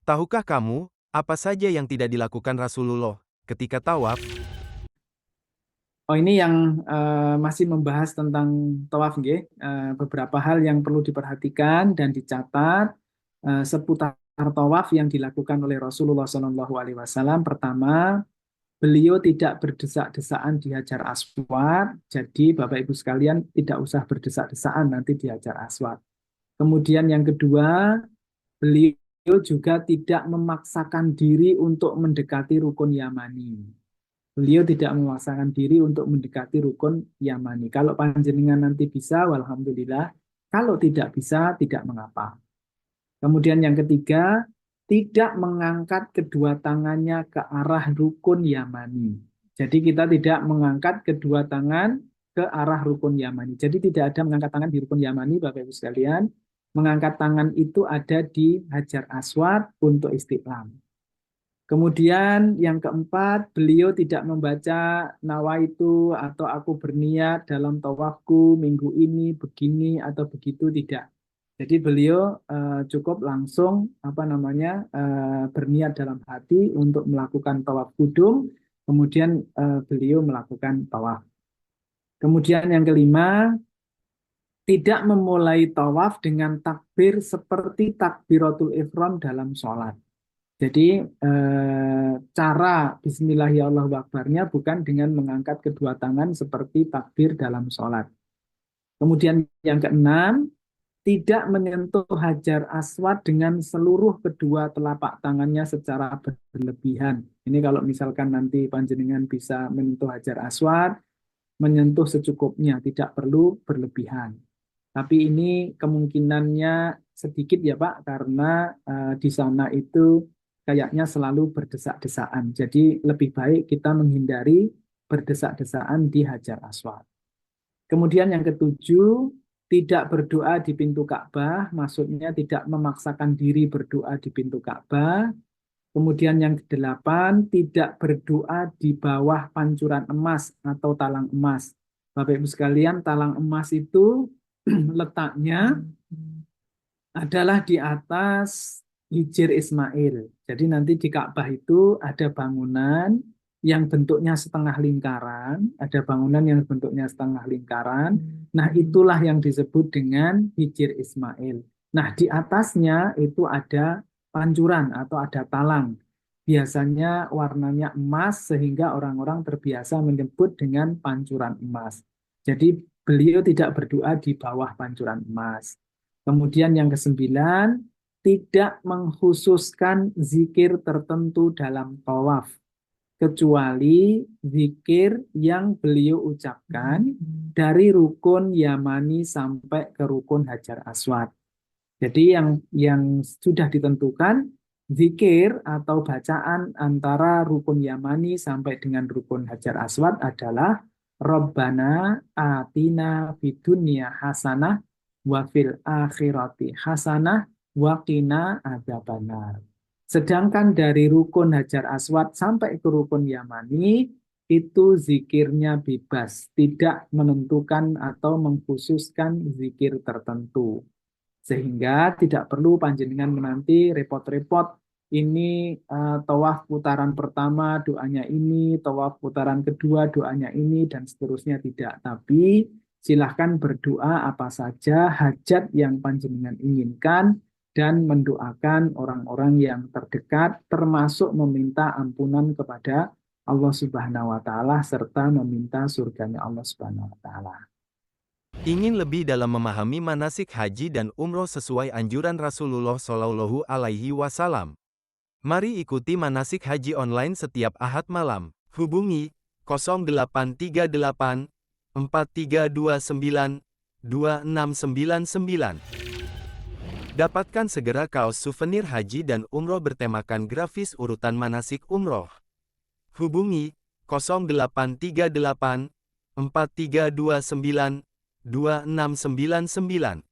Tahukah kamu, apa saja yang tidak dilakukan Rasulullah ketika tawaf? Oh ini yang masih membahas tentang tawaf nggih. Beberapa hal yang perlu diperhatikan dan dicatat seputar tawaf yang dilakukan oleh Rasulullah SAW. Pertama, beliau tidak berdesak-desaan di Hajar Aswad. Jadi Bapak Ibu sekalian tidak usah berdesak-desaan nanti di Hajar Aswad. Kemudian yang kedua, beliau juga tidak memaksakan diri untuk mendekati rukun Yamani. Beliau tidak memaksakan diri untuk mendekati rukun Yamani. Kalau panjenengan nanti bisa, walhamdulillah. Kalau tidak bisa, tidak mengapa. Kemudian yang ketiga, tidak mengangkat kedua tangannya ke arah rukun Yamani. Jadi kita tidak mengangkat kedua tangan ke arah rukun Yamani. Jadi tidak ada mengangkat tangan di rukun Yamani, Bapak Ibu sekalian. Mengangkat tangan itu ada di Hajar Aswad untuk istiqlam. Kemudian yang keempat, beliau tidak membaca nawaitu atau aku berniat dalam tawafku minggu ini begini atau begitu, tidak. Jadi beliau cukup langsung berniat dalam hati untuk melakukan tawaf kudum, kemudian beliau melakukan tawaf. Kemudian yang kelima, tidak memulai tawaf dengan takbir seperti takbiratul ihram dalam sholat. Jadi cara Bismillahirrahmanirrahimnya bukan dengan mengangkat kedua tangan seperti takbir dalam sholat. Kemudian yang keenam, tidak menyentuh Hajar Aswad dengan seluruh kedua telapak tangannya secara berlebihan. Ini kalau misalkan nanti panjenengan bisa menyentuh Hajar Aswad, menyentuh secukupnya, tidak perlu berlebihan. Tapi ini kemungkinannya sedikit ya Pak, karena di sana itu kayaknya selalu berdesak-desaan. Jadi lebih baik kita menghindari berdesak-desaan di Hajar Aswad. Kemudian yang ketujuh, tidak berdoa di pintu Ka'bah, maksudnya tidak memaksakan diri berdoa di pintu Ka'bah. Kemudian yang kedelapan, tidak berdoa di bawah pancuran emas atau talang emas. Bapak Ibu sekalian, talang emas itu letaknya adalah di atas Hijir Ismail. Jadi nanti di Ka'bah itu ada bangunan yang bentuknya setengah lingkaran, ada bangunan yang bentuknya setengah lingkaran. Nah, itulah yang disebut dengan Hijir Ismail. Nah, di atasnya itu ada pancuran atau ada talang. Biasanya warnanya emas sehingga orang-orang terbiasa menyebut dengan pancuran emas. Jadi beliau tidak berdoa di bawah pancuran emas. Kemudian yang kesembilan, tidak mengkhususkan zikir tertentu dalam tawaf, kecuali zikir yang beliau ucapkan dari rukun Yamani sampai ke rukun Hajar Aswad. Jadi yang sudah ditentukan, zikir atau bacaan antara rukun Yamani sampai dengan rukun Hajar Aswad adalah Rabbana atina fid dunya hasanah wa fil akhirati hasanah wa qina adzabannar. Sedangkan dari rukun Hajar Aswad sampai ke rukun Yamani itu zikirnya bebas, tidak menentukan atau mengkhususkan zikir tertentu. Sehingga tidak perlu panjenengan menanti repot-repot ini tawaf putaran pertama doanya ini, tawaf putaran kedua doanya ini, dan seterusnya tidak. Tapi silahkan berdoa apa saja hajat yang panjenengan inginkan dan mendoakan orang-orang yang terdekat, termasuk meminta ampunan kepada Allah Subhanahu wa Ta'ala serta meminta surganya Allah Subhanahu wa Ta'ala. Ingin lebih dalam memahami manasik haji dan umroh sesuai anjuran Rasulullah Shallallahu Alaihi Wasallam? Mari ikuti manasik haji online setiap Ahad malam. Hubungi 0838 4329 2699. Dapatkan segera kaos souvenir haji dan umroh bertemakan grafis urutan manasik umroh. Hubungi 0838 4329 2699.